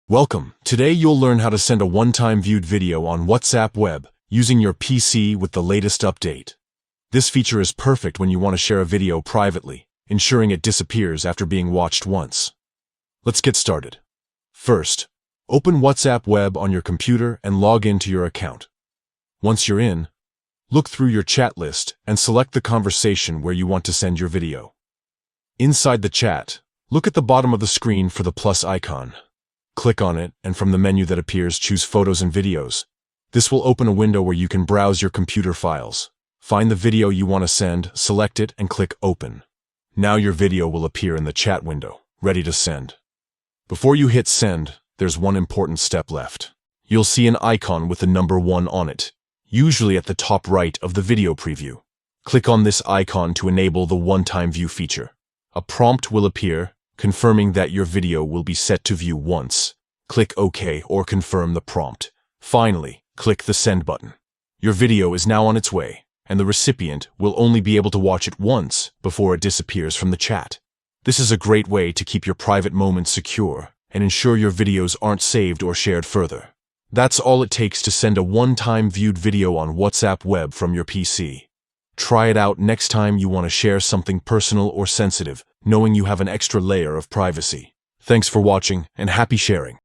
Welcome. Today you'll learn how to send a one-time viewed video on WhatsApp Web using your PC with the latest update. This feature is perfect when you want to share a video privately, ensuring it disappears after being watched once. Let's get started. First, open WhatsApp Web on your computer and log into your account. Once you're in, look through your chat list and select the conversation where you want to send your video. Inside the chat, look at the bottom of the screen for the plus icon. Click on it, and from the menu that appears, choose Photos and Videos. This will open a window where you can browse your computer files. Find the video you want to send, select it, and click Open. Now your video will appear in the chat window, ready to send. Before you hit send, there's one important step left. You'll see an icon with the number 1 on it, usually at the top right of the video preview. Click on this icon to enable the one-time view feature. A prompt will appear, confirming that your video will be set to view once. Click OK or confirm the prompt. Finally, click the send button. Your video is now on its way, and the recipient will only be able to watch it once before it disappears from the chat. This is a great way to keep your private moments secure and ensure your videos aren't saved or shared further. That's all it takes to send a one-time viewed video on WhatsApp Web from your PC. Try it out next time you want to share something personal or sensitive, knowing you have an extra layer of privacy. Thanks for watching, and happy sharing.